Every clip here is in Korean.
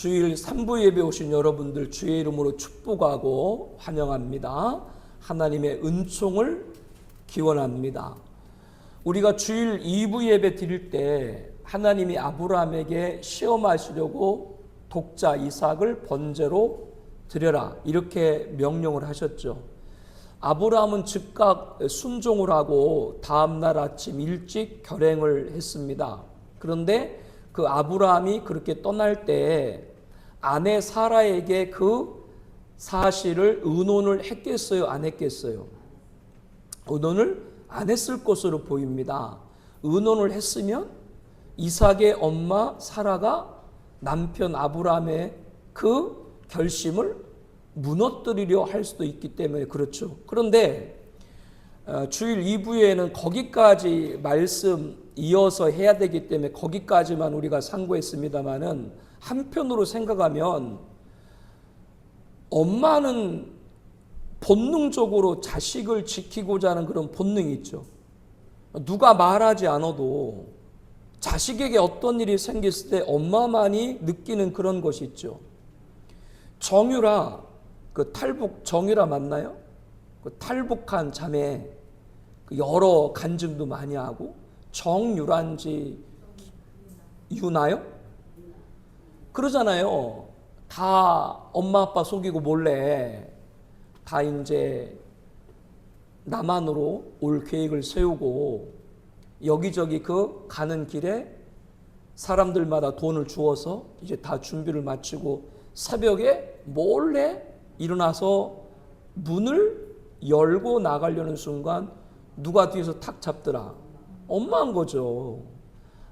주일 3부 예배 오신 여러분들 주의 이름으로 축복하고 환영합니다. 하나님의 은총을 기원합니다. 우리가 주일 2부 예배 드릴 때 하나님이 아브라함에게 시험하시려고 독자 이삭을 번제로 드려라 이렇게 명령을 하셨죠. 아브라함은 즉각 순종을 하고 다음날 아침 일찍 결행을 했습니다. 그런데 그 아브라함이 그렇게 떠날 때 아내 사라에게 그 사실을 의논을 했겠어요? 안 했겠어요? 의논을 안 했을 것으로 보입니다. 의논을 했으면 이삭의 엄마 사라가 남편 아브라함의 그 결심을 무너뜨리려 할 수도 있기 때문에 그렇죠. 그런데 주일 2부에는 거기까지 말씀 이어서 해야 되기 때문에 거기까지만 우리가 상고했습니다마는 한편으로 생각하면 엄마는 본능적으로 자식을 지키고자 하는 그런 본능이 있죠. 누가 말하지 않아도 자식에게 어떤 일이 생겼을 때 엄마만이 느끼는 그런 것이 있죠. 정유라, 정유라 맞나요? 그 탈북한 자매, 여러 간증도 많이 하고, 정유란지 유나요? 그러잖아요. 다 엄마 아빠 속이고 몰래 다 이제 남한으로 올 계획을 세우고 여기저기 그 가는 길에 사람들마다 돈을 주어서 이제 다 준비를 마치고 새벽에 몰래 일어나서 문을 열고 나가려는 순간 누가 뒤에서 탁 잡더라. 엄마인 거죠.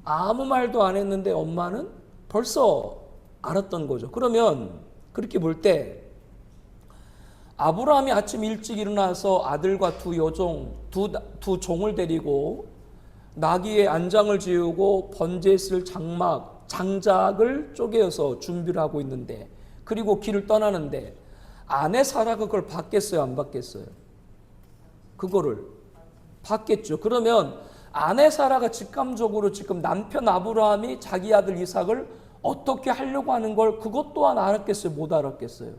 아무 말도 안 했는데 엄마는 벌써 알았던 거죠. 그러면 그렇게 볼 때 아브라함이 아침 일찍 일어나서 아들과 두 종을 데리고 나귀의 안장을 지우고 번제에 쓸 장작을 쪼개어서 준비를 하고 있는데, 그리고 길을 떠나는데 아내 사라가 그걸 받겠어요? 안 받겠어요? 그거를 받겠죠. 그러면 아내 사라가 직감적으로 지금 남편 아브라함이 자기 아들 이삭을 어떻게 하려고 하는 걸 그것 또한 알았겠어요? 못 알았겠어요?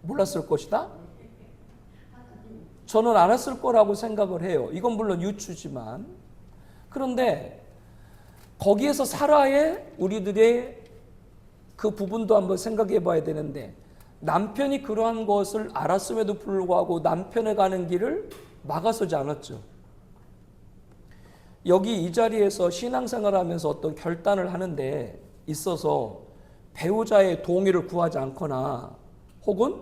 몰랐을 것이다? 저는 알았을 거라고 생각을 해요. 이건 물론 유추지만. 그런데 거기에서 사라의 우리들의 그 부분도 한번 생각해 봐야 되는데, 남편이 그러한 것을 알았음에도 불구하고 남편의 가는 길을 막아서지 않았죠. 여기 이 자리에서 신앙생활을 하면서 어떤 결단을 하는데 있어서 배우자의 동의를 구하지 않거나 혹은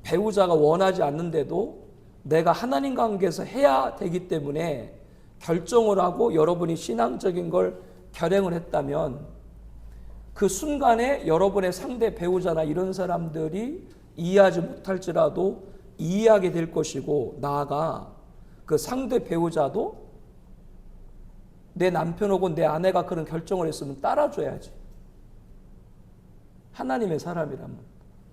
배우자가 원하지 않는데도 내가 하나님 관계에서 해야 되기 때문에 결정을 하고 여러분이 신앙적인 걸 결행을 했다면 그 순간에 여러분의 상대 배우자나 이런 사람들이 이해하지 못할지라도 이해하게 될 것이고, 나아가 그 상대 배우자도 내 남편 혹은 내 아내가 그런 결정을 했으면 따라줘야지. 하나님의 사람이라면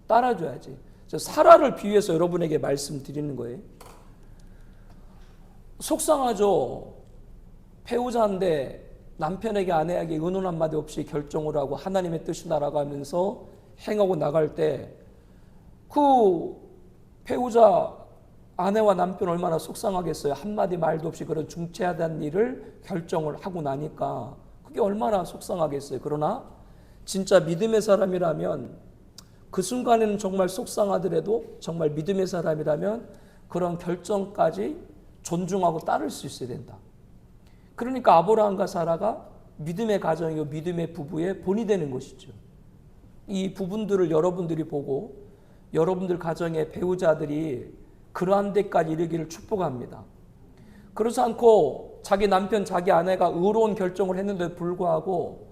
따라줘야지. 사라를 비유해서 여러분에게 말씀드리는 거예요. 속상하죠. 배우자인데 남편에게 아내에게 의논 한마디 없이 결정을 하고 하나님의 뜻이 날아가면서 행하고 나갈 때 그 배우자 아내와 남편 얼마나 속상하겠어요. 한마디 말도 없이 그런 중체하다는 일을 결정을 하고 나니까 그게 얼마나 속상하겠어요. 그러나 진짜 믿음의 사람이라면 그 순간에는 정말 속상하더라도 정말 믿음의 사람이라면 그런 결정까지 존중하고 따를 수 있어야 된다. 그러니까 아브라함과 사라가 믿음의 가정이고 믿음의 부부의 본이 되는 것이죠. 이 부분들을 여러분들이 보고 여러분들 가정의 배우자들이 그러한 데까지 이르기를 축복합니다. 그렇지 않고 자기 남편, 자기 아내가 의로운 결정을 했는데도 불구하고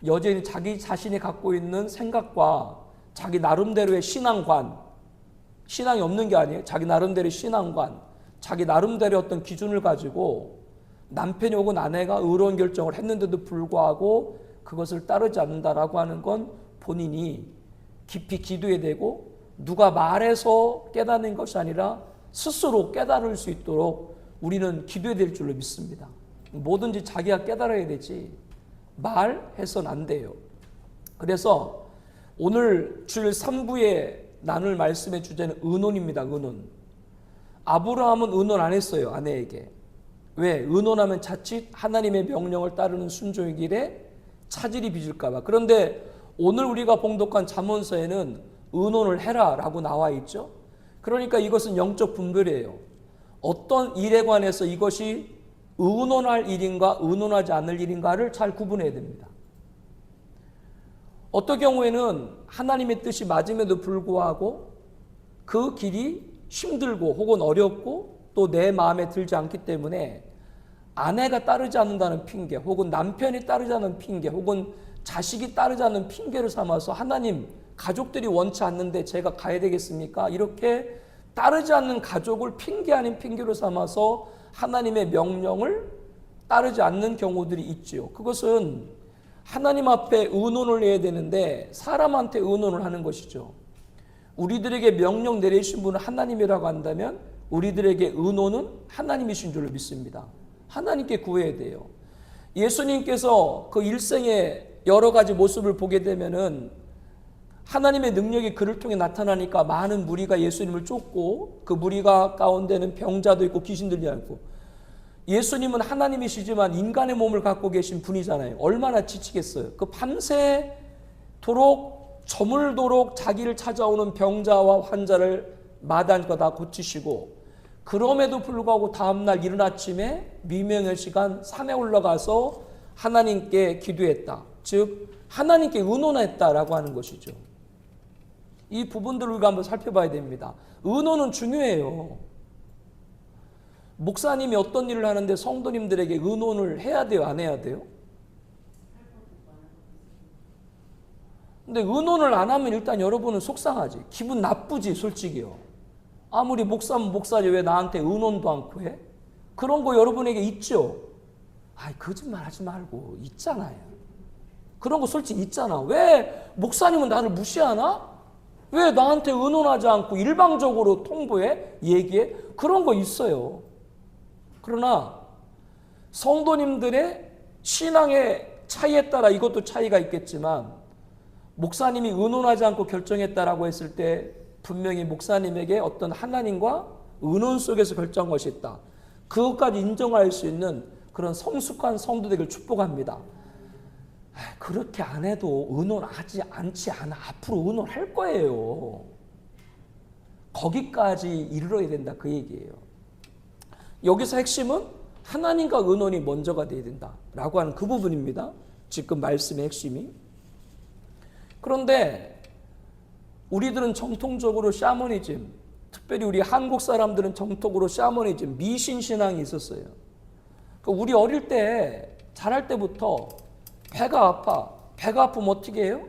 여전히 자기 자신이 갖고 있는 생각과 자기 나름대로의 신앙이 없는 게 아니에요. 자기 나름대로의 신앙관, 자기 나름대로의 어떤 기준을 가지고 남편이 혹은 아내가 의로운 결정을 했는데도 불구하고 그것을 따르지 않는다라고 하는 건 본인이 깊이 기도해야 되고, 누가 말해서 깨닫는 것이 아니라 스스로 깨달을 수 있도록 우리는 기도해야 될 줄로 믿습니다. 뭐든지 자기가 깨달아야 되지 말해서는 안 돼요. 그래서 오늘 주일 3부에 나눌 말씀의 주제는 의논입니다. 의논. 아브라함은 의논 안 했어요. 아내에게. 왜? 의논하면 자칫 하나님의 명령을 따르는 순종의 길에 차질이 빚을까 봐. 그런데 오늘 우리가 봉독한 잠언서에는 의논을 해라 라고 나와 있죠. 그러니까 이것은 영적 분별이에요. 어떤 일에 관해서 이것이 의논할 일인가 의논하지 않을 일인가를 잘 구분해야 됩니다. 어떤 경우에는 하나님의 뜻이 맞음에도 불구하고 그 길이 힘들고 혹은 어렵고 또 내 마음에 들지 않기 때문에 아내가 따르지 않는다는 핑계 혹은 남편이 따르지 않는 핑계 혹은 자식이 따르지 않는 핑계를 삼아서 하나님 가족들이 원치 않는데 제가 가야 되겠습니까? 이렇게 따르지 않는 가족을 핑계 아닌 핑계로 삼아서 하나님의 명령을 따르지 않는 경우들이 있지요. 그것은 하나님 앞에 의논을 해야 되는데 사람한테 의논을 하는 것이죠. 우리들에게 명령 내리신 분은 하나님이라고 한다면 우리들에게 의논은 하나님이신 줄로 믿습니다. 하나님께 구해야 돼요. 예수님께서 그 일생의 여러 가지 모습을 보게 되면은 하나님의 능력이 그를 통해 나타나니까 많은 무리가 예수님을 쫓고 그 무리가 가운데는 병자도 있고 귀신들이 있고 예수님은 하나님이시지만 인간의 몸을 갖고 계신 분이잖아요. 얼마나 지치겠어요. 그 밤새도록 저물도록 자기를 찾아오는 병자와 환자를 마다마다 고치시고 그럼에도 불구하고 다음날 이른 아침에 미명의 시간 산에 올라가서 하나님께 기도했다. 즉 하나님께 의논했다라고 하는 것이죠. 이 부분들을 우리가 한번 살펴봐야 됩니다. 의논은 중요해요. 목사님이 어떤 일을 하는데 성도님들에게 의논을 해야 돼요? 안 해야 돼요? 근데 의논을 안 하면 일단 여러분은 속상하지. 기분 나쁘지 솔직히요. 아무리 목사면 목사지 왜 나한테 의논도 않고 해? 그런 거 여러분에게 있죠? 아이 거짓말 하지 말고 있잖아요. 그런 거 솔직히 있잖아. 왜 목사님은 나를 무시하나? 왜 나한테 의논하지 않고 일방적으로 통보해? 얘기해? 그런 거 있어요. 그러나 성도님들의 신앙의 차이에 따라 이것도 차이가 있겠지만 목사님이 의논하지 않고 결정했다라고 했을 때 분명히 목사님에게 어떤 하나님과 의논 속에서 결정한 것이 있다. 그것까지 인정할 수 있는 그런 성숙한 성도 되기를 축복합니다. 그렇게 안 해도 의논하지 않지 않아. 앞으로 의논할 거예요. 거기까지 이르러야 된다 그 얘기예요. 여기서 핵심은 하나님과 의논이 먼저가 돼야 된다라고 하는 그 부분입니다. 지금 말씀의 핵심이. 그런데 우리들은 정통적으로 샤머니즘, 특별히 우리 한국 사람들은 정통으로 샤머니즘, 미신신앙이 있었어요. 우리 어릴 때 자랄 때부터 배가 아파. 배가 아프면 어떻게 해요?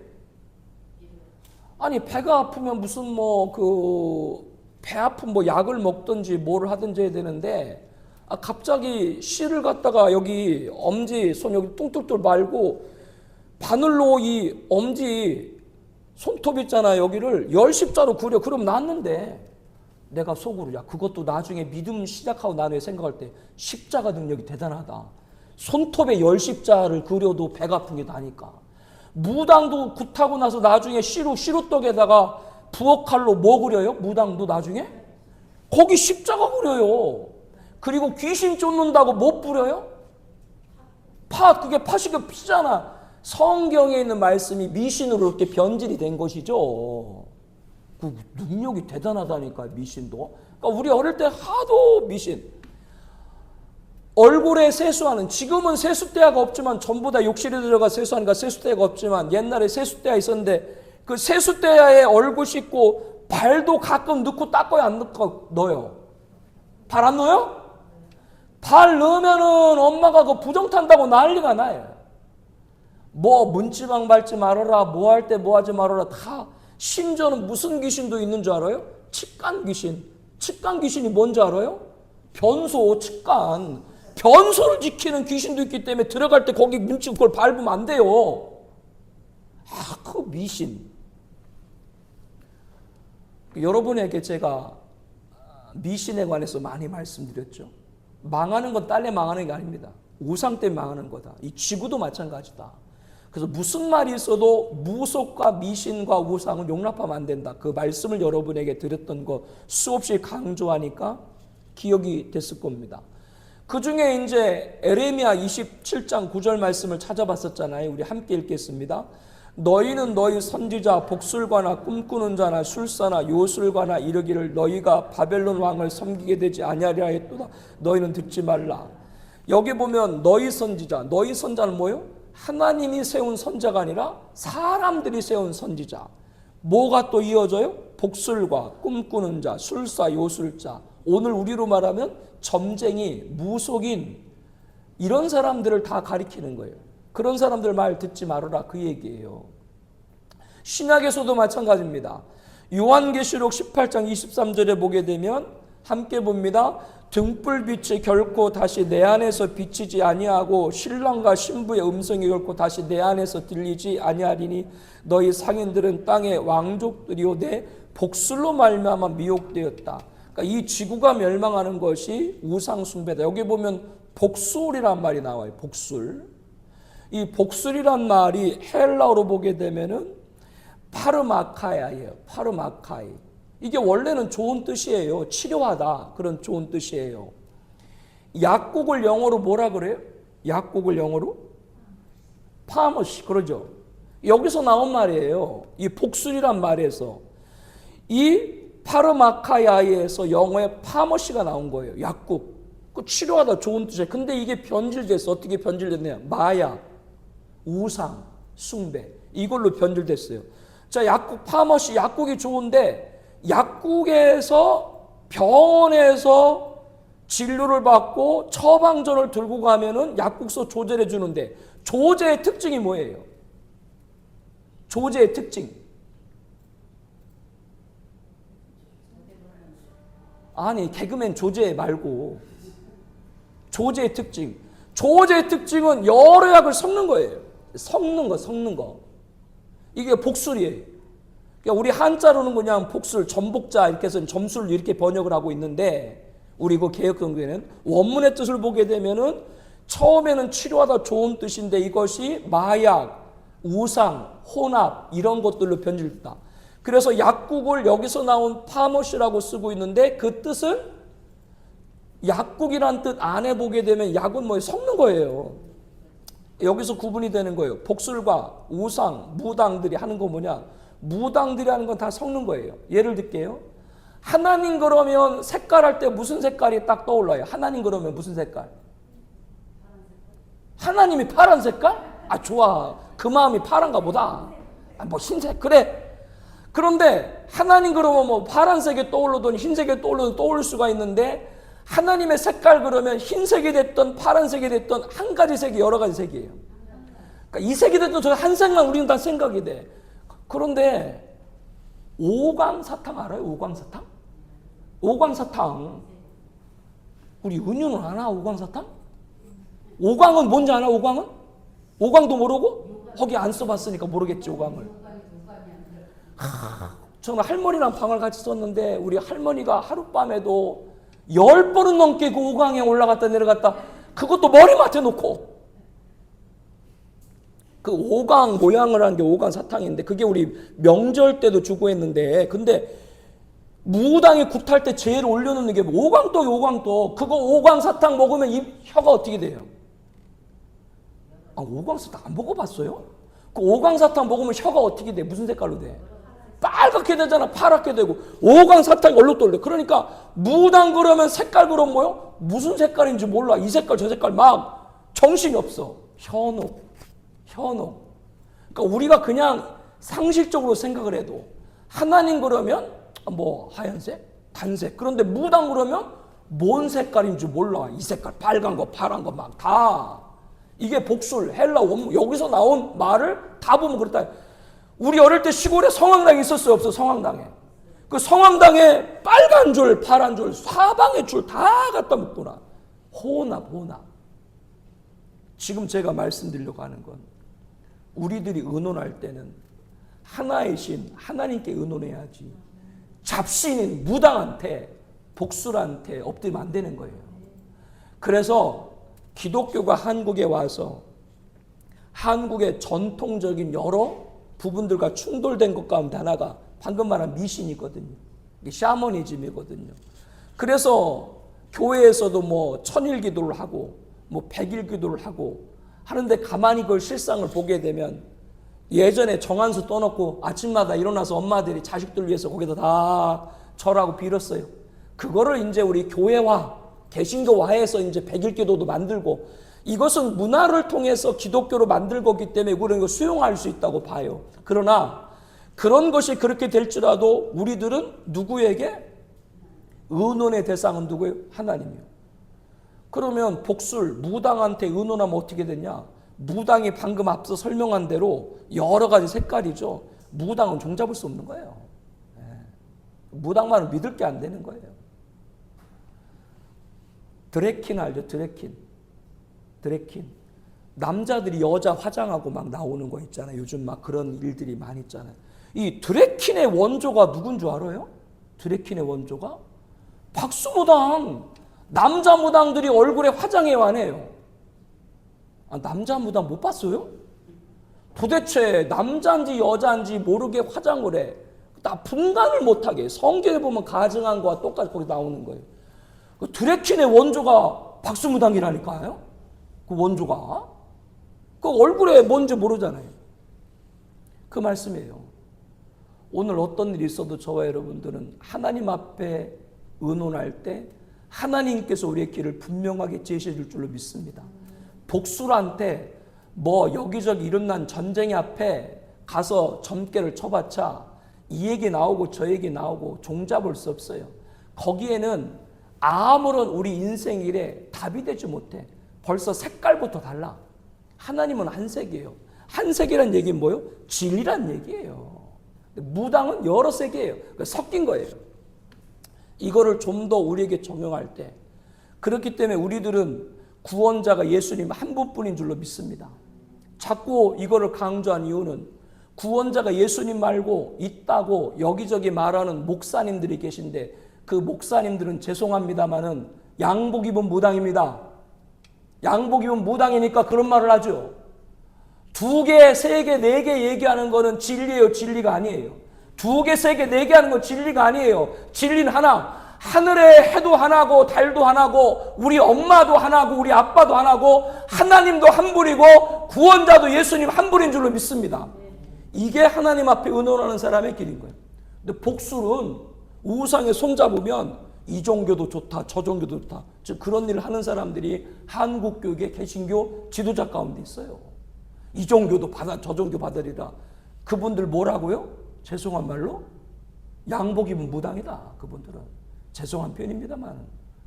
아니 배가 아프면 무슨 배 아픈 약을 먹든지 뭘 하든지 해야 되는데 갑자기 씨를 갖다가 여기 엄지 손 여기 뚱뚱뚱 말고 바늘로 이 엄지 손톱 있잖아 여기를 10십자로 그려. 그럼 낫는데 내가 속으로 야 그것도 나중에 믿음 시작하고 난 후에 생각할 때 십자가 능력이 대단하다. 손톱에 10십자를 그려도 배가 아픈 게 나니까. 무당도 굿하고 나서 나중에 시루떡에다가 부엌칼로 뭐 그려요? 무당도 나중에? 거기 십자가 그려요. 그리고 귀신 쫓는다고 못 부려요? 그게 팥이 피잖아. 성경에 있는 말씀이 미신으로 이렇게 변질이 된 것이죠. 그 능력이 대단하다니까 미신도. 그러니까 우리 어릴 때 하도 미신. 얼굴에 세수하는, 지금은 세수대야가 없지만 전부 다 욕실에 들어가 세수하니까 세수대야가 없지만 옛날에 세수대야 있었는데 그 세수대야에 얼굴 씻고 발도 가끔 넣고 닦아요? 안 넣어요? 발 안 넣어요? 발 넣으면은 엄마가 그 부정 탄다고 난리가 나요. 문지방 밟지 말아라, 뭐 할 때 뭐 하지 말아라. 다 심지어는 무슨 귀신도 있는 줄 알아요? 측간 귀신. 측간 귀신이 뭔지 알아요? 변소, 측간. 변소를 지키는 귀신도 있기 때문에 들어갈 때 거기 문지 그걸 밟으면 안 돼요. 그 미신. 여러분에게 제가 미신에 관해서 많이 말씀드렸죠. 망하는 건 딸내 망하는 게 아닙니다. 우상 때문에 망하는 거다. 이 지구도 마찬가지다. 그래서 무슨 말이 있어도 무속과 미신과 우상은 용납하면 안 된다. 그 말씀을 여러분에게 드렸던 거 수없이 강조하니까 기억이 됐을 겁니다. 그 중에 이제 에레미야 27장 9절 말씀을 찾아봤었잖아요. 우리 함께 읽겠습니다. 너희는 너희 선지자 복술과나 꿈꾸는 자나 술사나 요술과나 이르기를 너희가 바벨론 왕을 섬기게 되지 아니하리라 했도다. 너희는 듣지 말라. 여기 보면 너희 선지자는 뭐예요? 하나님이 세운 선자가 아니라 사람들이 세운 선지자. 뭐가 또 이어져요? 복술과 꿈꾸는 자, 술사, 요술자. 오늘 우리로 말하면 점쟁이, 무속인 이런 사람들을 다 가리키는 거예요. 그런 사람들 말 듣지 말아라 그 얘기예요. 신약에서도 마찬가지입니다. 요한계시록 18장 23절에 보게 되면 함께 봅니다. 등불빛이 결코 다시 내 안에서 비치지 아니하고 신랑과 신부의 음성이 결코 다시 내 안에서 들리지 아니하리니 너희 상인들은 땅의 왕족들이요 내 복술로 말미암아 미혹되었다. 그러니까 이 지구가 멸망하는 것이 우상 숭배다. 여기 보면 복술이란 말이 나와요. 복술. 이 복술이란 말이 헬라어로 보게 되면은 파르마카야예요. 파르마카이. 이게 원래는 좋은 뜻이에요. 치료하다. 그런 좋은 뜻이에요. 약국을 영어로 뭐라 그래요? 약국을 영어로? 파머시. 그러죠. 여기서 나온 말이에요. 이 복술이란 말에서. 이 파르마카야에서 영어에 파머시가 나온 거예요. 약국. 그 치료하다 좋은 뜻이에요. 근데 이게 변질됐어. 어떻게 변질됐냐? 마약, 우상, 숭배. 이걸로 변질됐어요. 자, 약국, 파머시, 약국이 좋은데 약국에서 병원에서 진료를 받고 처방전을 들고 가면은 약국서 조제를 해주는데 조제의 특징이 뭐예요? 조제의 특징. 아니, 개그맨 조제 말고 조제의 특징. 조제의 특징은 여러 약을 섞는 거예요. 섞는 거. 이게 복술이에요. 그러니까 우리 한자로는 그냥 복술, 전복자 이렇게 해서 점술 이렇게 번역을 하고 있는데 우리 그 개혁성경에는 원문의 뜻을 보게 되면은 처음에는 치료하다 좋은 뜻인데 이것이 마약, 우상, 혼합 이런 것들로 변질됐다. 그래서 약국을 여기서 나온 파머시라고 쓰고 있는데 그 뜻은 약국이란 뜻 안에 보게 되면 약은 뭐 섞는 거예요. 여기서 구분이 되는 거예요. 복술과 우상, 무당들이 하는 거 뭐냐? 무당들이 하는 건 다 섞는 거예요. 예를 들게요. 하나님 그러면 색깔 할 때 무슨 색깔이 딱 떠올라요? 하나님 그러면 무슨 색깔? 하나님이 파란 색깔? 아, 좋아. 그 마음이 파란가 보다. 아, 뭐 흰색 그래. 그런데 하나님 그러면 뭐 파란색이 떠오르든 흰색이 떠오르든 떠올 수가 있는데 하나님의 색깔 그러면 흰색이 됐든 파란색이 됐든 한 가지 색이 여러 가지 색이에요. 그러니까 이 색이 됐든 저 한 색만 우리는 다 생각이 돼. 그런데 오광사탕 알아요? 오광사탕? 오광사탕. 우리 은유는 아나? 오광사탕? 오광은 뭔지 아나? 오광은? 오광도 모르고? 거기 안 써봤으니까 모르겠지 오광을. 저는 할머니랑 방을 같이 썼는데 우리 할머니가 하룻밤에도 10번은 넘게 그 오광에 올라갔다 내려갔다 그것도 머리맡에 놓고 그 오광 모양을 한 게 오광 사탕인데 그게 우리 명절 때도 주고 했는데 근데 무당이 굿할 때 제일 올려놓는 게 오광떡이 오광떡 그거 오광 사탕 먹으면 이 혀가 어떻게 돼요? 아, 오광 사탕 안 먹어봤어요? 그 오광 사탕 먹으면 혀가 어떻게 돼? 무슨 색깔로 돼? 빨갛게 되잖아. 파랗게 되고 오광 사탕이 얼룩덜룩. 그러니까 무당 그러면 색깔 그럼 뭐요? 무슨 색깔인지 몰라. 이 색깔 저 색깔 막 정신이 없어. 현혹. 그러니까 우리가 그냥 상식적으로 생각을 해도 하나님 그러면 뭐 하얀색, 단색. 그런데 무당 그러면 뭔 색깔인지 몰라. 이 색깔 빨간 거, 파란 거 막 다. 이게 복술, 헬라 원문 여기서 나온 말을 다 보면 그렇다. 우리 어릴 때 시골에 성황당이 있었어요? 없어? 성황당에. 그 성황당에 빨간 줄, 파란 줄, 사방의 줄 다 갖다 묶구나. 혼합. 지금 제가 말씀드리려고 하는 건 우리들이 의논할 때는 하나의 신, 하나님께 의논해야지. 잡신인 무당한테, 복술한테 엎드리면 안 되는 거예요. 그래서 기독교가 한국에 와서 한국의 전통적인 여러 부분들과 충돌된 것 가운데 하나가 방금 말한 미신이거든요. 이게 샤머니즘이거든요. 그래서 교회에서도 뭐 천일 기도를 하고 뭐 백일 기도를 하고 하는데 가만히 그걸 실상을 보게 되면 예전에 정한수 떠놓고 아침마다 일어나서 엄마들이 자식들 위해서 거기다 다 절하고 빌었어요. 그거를 이제 우리 교회와 개신교화해서 이제 백일 기도도 만들고 이것은 문화를 통해서 기독교로 만들 거기 때문에 우리는 이거 수용할 수 있다고 봐요. 그러나 그런 것이 그렇게 될지라도 우리들은 누구에게? 의논의 대상은 누구예요? 하나님이요. 그러면 복술, 무당한테 의논하면 어떻게 되냐? 무당이 방금 앞서 설명한 대로 여러 가지 색깔이죠. 무당은 종잡을 수 없는 거예요. 무당만은 믿을 게 안 되는 거예요. 드래킨 알죠? 드래킨. 남자들이 여자 화장하고 막 나오는 거 있잖아요. 요즘 막 그런 일들이 많이 있잖아요. 이 드래킨의 원조가 누군 줄 알아요? 드래킨의 원조가? 박수무당. 남자 무당들이 얼굴에 화장해 와네요. 남자 무당 못 봤어요? 도대체 남자인지 여자인지 모르게 화장을 해. 나 분간을 못하게. 성경에 보면 가증한 거와 똑같이 거기 나오는 거예요. 그 드래킨의 원조가 박수무당이라니까요. 그 원조가. 그 얼굴에 뭔지 모르잖아요. 그 말씀이에요. 오늘 어떤 일이 있어도 저와 여러분들은 하나님 앞에 의논할 때 하나님께서 우리의 길을 분명하게 제시해 줄 줄로 믿습니다. 복술한테 뭐 여기저기 일어난 전쟁 앞에 가서 점괘를 쳐봤자 이 얘기 나오고 저 얘기 나오고 종잡을 수 없어요. 거기에는 아무런 우리 인생 일에 답이 되지 못해. 벌써 색깔부터 달라. 하나님은 한색이에요. 한색이란 얘기는 뭐예요? 진리란 얘기예요. 무당은 여러 색이에요. 섞인 거예요. 이거를 좀 더 우리에게 적용할 때 그렇기 때문에 우리들은 구원자가 예수님 한 분뿐인 줄로 믿습니다. 자꾸 이거를 강조한 이유는 구원자가 예수님 말고 있다고 여기저기 말하는 목사님들이 계신데 그 목사님들은 죄송합니다마는 양복 입은 무당입니다. 양복 입은 무당이니까 그런 말을 하죠. 2개, 3개, 4개 얘기하는 거는 진리예요, 진리가 아니에요. 2개, 3개, 4개 하는 건 진리가 아니에요. 진리는 하나. 하늘의 해도 하나고 달도 하나고 우리 엄마도 하나고 우리 아빠도 하나고 하나님도 한 분이고 구원자도 예수님 한 분인 줄로 믿습니다. 이게 하나님 앞에 의논하는 사람의 길인 거예요. 근데 복술은 우상에 손잡으면 이 종교도 좋다 저 종교도 좋다 즉 그런 일을 하는 사람들이 한국교계 개신교 지도자 가운데 있어요. 이 종교도 받아 저 종교 받으리라. 그분들 뭐라고요? 죄송한 말로 양복 입은 무당이다. 그분들은 죄송한 표현입니다만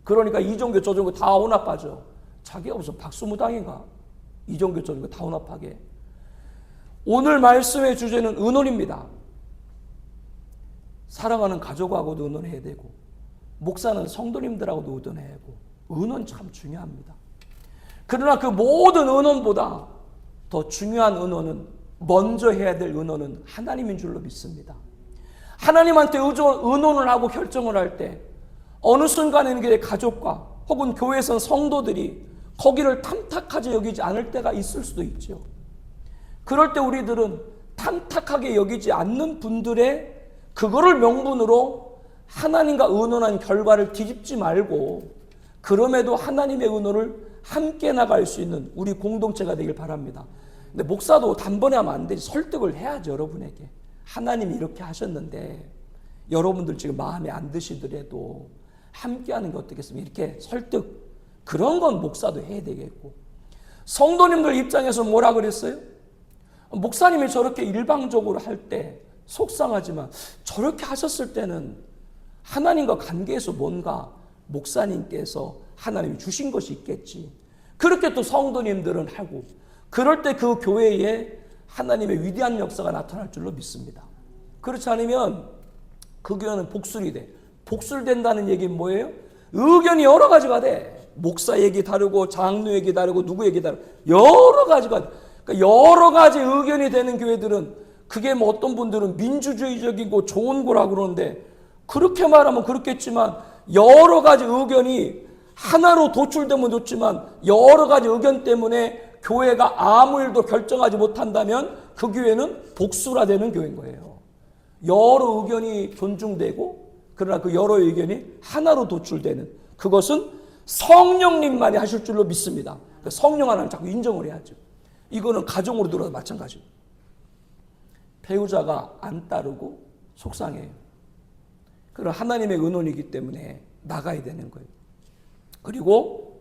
그러니까 이 종교 저 종교 다 혼합하죠. 자기가 무슨 박수무당인가? 이 종교 저 종교 다 혼합하게. 오늘 말씀의 주제는 의논입니다. 사랑하는 가족하고도 의논해야 되고 목사는 성도님들하고도 의논해야 되고 의논 참 중요합니다. 그러나 그 모든 의논보다 더 중요한 의논은 먼저 해야 될 의논은 하나님인 줄로 믿습니다. 하나님한테 의논을 하고 결정을 할 때 어느 순간에는 그 가족과 혹은 교회에선 성도들이 거기를 탐탁하게 여기지 않을 때가 있을 수도 있죠. 그럴 때 우리들은 탐탁하게 여기지 않는 분들의 그거를 명분으로 하나님과 의논한 결과를 뒤집지 말고 그럼에도 하나님의 의논을 함께 나갈 수 있는 우리 공동체가 되길 바랍니다. 근데 목사도 단번에 하면 안 되지. 설득을 해야죠. 여러분에게. 하나님이 이렇게 하셨는데 여러분들 지금 마음에 안 드시더라도 함께하는 게 어떻겠습니까? 이렇게 설득 그런 건 목사도 해야 되겠고 성도님들 입장에서 뭐라 그랬어요? 목사님이 저렇게 일방적으로 할 때 속상하지만 저렇게 하셨을 때는 하나님과 관계에서 뭔가 목사님께서 하나님이 주신 것이 있겠지. 그렇게 또 성도님들은 하고 그럴 때 그 교회에 하나님의 위대한 역사가 나타날 줄로 믿습니다. 그렇지 않으면 그 교회는 복술이 돼. 복술된다는 얘기는 뭐예요? 의견이 여러 가지가 돼. 목사 얘기 다르고 장로 얘기 다르고 누구 얘기 다르고 여러 가지가 돼. 그러니까 여러 가지 의견이 되는 교회들은 그게 뭐 어떤 분들은 민주주의적이고 좋은 거라고 그러는데 그렇게 말하면 그렇겠지만 여러 가지 의견이 하나로 도출되면 좋지만 여러 가지 의견 때문에 교회가 아무 일도 결정하지 못한다면 그 교회는 복수라되는 교회인 거예요. 여러 의견이 존중되고 그러나 그 여러 의견이 하나로 도출되는, 그것은 성령님만이 하실 줄로 믿습니다. 성령 하나는 자꾸 인정을 해야죠. 이거는 가정으로 들어도 마찬가지예요. 배우자가 안 따르고 속상해요. 그럼 하나님의 은원이기 때문에 나가야 되는 거예요. 그리고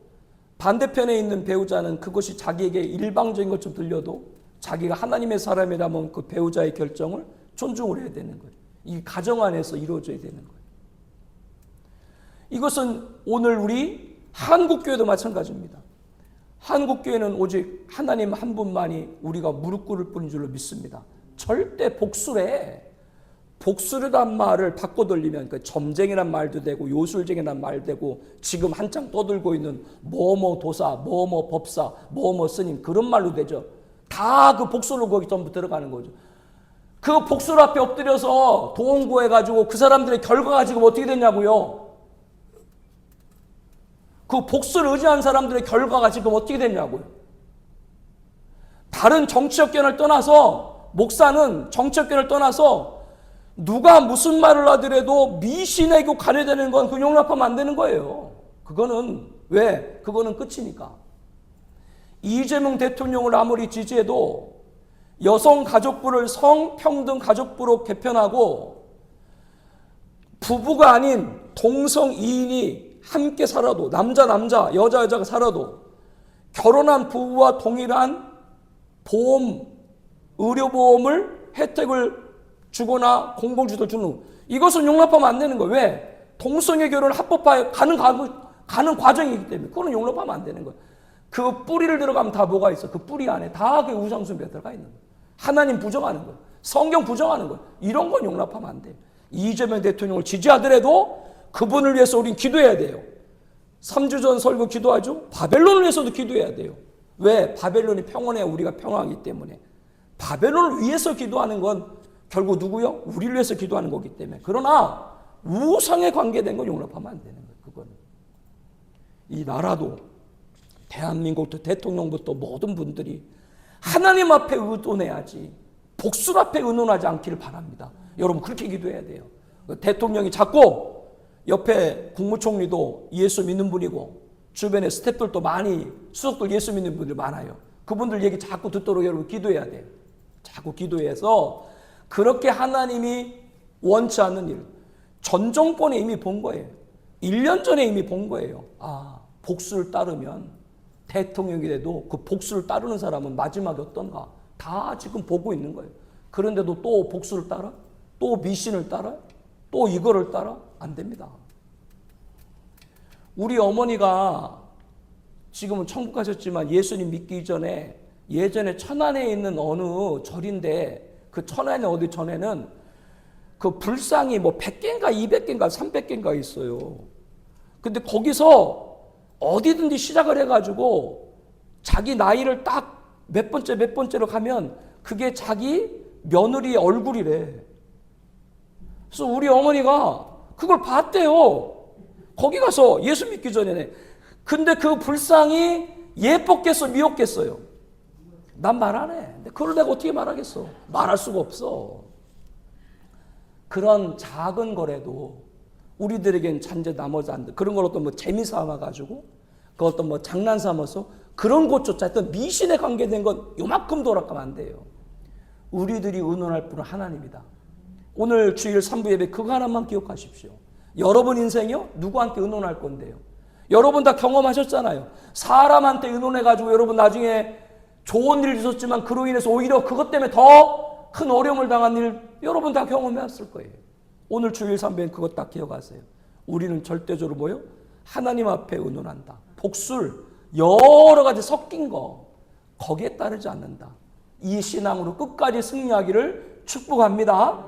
반대편에 있는 배우자는 그것이 자기에게 일방적인 것처럼 들려도 자기가 하나님의 사람이라면 그 배우자의 결정을 존중을 해야 되는 거예요. 이 가정 안에서 이루어져야 되는 거예요. 이것은 오늘 우리 한국교회도 마찬가지입니다. 한국교회는 오직 하나님 한 분만이 우리가 무릎 꿇을 뿐인 줄로 믿습니다. 절대 복수르란 말을 바꿔 돌리면 그 점쟁이란 말도 되고 요술쟁이란 말도 되고 지금 한창 떠들고 있는 뭐뭐 도사, 뭐뭐 법사, 뭐뭐 스님 그런 말로 되죠. 다 그 복수로 거기 전부 들어가는 거죠. 그 복수를 앞에 엎드려서 도움 구해가지고 그 사람들의 결과가 지금 어떻게 됐냐고요. 그 복수를 의지한 사람들의 결과가 지금 어떻게 됐냐고요. 다른 정치적 견을 떠나서, 목사는 정치적 견을 떠나서 누가 무슨 말을 하더라도 미신에게 가려되는 건 그 용납하면 안 되는 거예요. 그거는 왜? 그거는 끝이니까. 이재명 대통령을 아무리 지지해도 여성가족부를 성평등 가족부로 개편하고 부부가 아닌 동성이인이 함께 살아도, 남자 여자가 살아도 결혼한 부부와 동일한 보험, 의료보험을 혜택을 주거나 공공주택을 주는, 이것은 용납하면 안 되는 거예요. 왜? 동성애 결혼을 합법화해 가는 과정이기 때문에 그거는 용납하면 안 되는 거예요. 그 뿌리를 들어가면 다 뭐가 있어? 그 뿌리 안에 다 그 우상숭배가 들어가 있는 거예요. 하나님 부정하는 거예요. 성경 부정하는 거예요. 이런 건 용납하면 안 돼요. 이재명 대통령을 지지하더라도 그분을 위해서 우린 기도해야 돼요. 3주 전 설교 기도하죠? 바벨론을 위해서도 기도해야 돼요. 왜? 바벨론이 평온해야 우리가 평화하기 때문에. 바벨론을 위해서 기도하는 건 결국 누구요? 우리를 위해서 기도하는 거기 때문에. 그러나 우상에 관계된 건 용납하면 안 되는 거예요. 그거는. 이 나라도 대한민국도 대통령부터 모든 분들이 하나님 앞에 의존해야지 복수 앞에 의논하지 않기를 바랍니다. 여러분 그렇게 기도해야 돼요. 대통령이 자꾸 옆에 국무총리도 예수 믿는 분이고 주변에 스태프들도 많이, 수석들 예수 믿는 분들 많아요. 그분들 얘기 자꾸 듣도록 여러분 기도해야 돼요. 자꾸 기도해서 그렇게 하나님이 원치 않는 일, 전 정권에 이미 본 거예요. 1년 전에 이미 본 거예요. 아, 복수를 따르면 대통령이 돼도 그 복수를 따르는 사람은 마지막에 어떤가 다 지금 보고 있는 거예요. 그런데도 또 복수를 따라? 또 미신을 따라? 또 이거를 따라? 안 됩니다. 우리 어머니가 지금은 천국 가셨지만 예수님 믿기 전에 예전에 천안에 있는 어느 절인데 그 천안에 어디 전에는 그 불상이 뭐 100개인가 200개인가 300개인가 있어요. 근데 거기서 어디든지 시작을 해가지고 자기 나이를 딱 몇 번째로 가면 그게 자기 며느리의 얼굴이래. 그래서 우리 어머니가 그걸 봤대요. 거기 가서 예수 믿기 전에네. 근데 그 불상이 예뻤겠어 미웠겠어요? 난 말 안 해. 근데 그걸 내가 어떻게 말하겠어? 말할 수가 없어. 그런 작은 거라도 우리들에겐 잔재 나머지 안 돼. 그런 걸 어떤 뭐 재미 삼아가지고 그 어떤 뭐 장난 삼아서 그런 것조차 하여튼 미신에 관계된 건 요만큼 돌아가면 안 돼요. 우리들이 의논할 분은 하나님이다. 오늘 주일 3부 예배 그거 하나만 기억하십시오. 여러분 인생이요? 누구한테 의논할 건데요? 여러분 다 경험하셨잖아요. 사람한테 의논해가지고 여러분 나중에 좋은 일 있었지만 그로 인해서 오히려 그것 때문에 더 큰 어려움을 당한 일 여러분 다 경험해왔을 거예요. 오늘 주일 3부엔 그것 딱 기억하세요. 우리는 절대적으로 뭐요? 하나님 앞에 의논한다. 복술 여러 가지 섞인 거 거기에 따르지 않는다. 이 신앙으로 끝까지 승리하기를 축복합니다.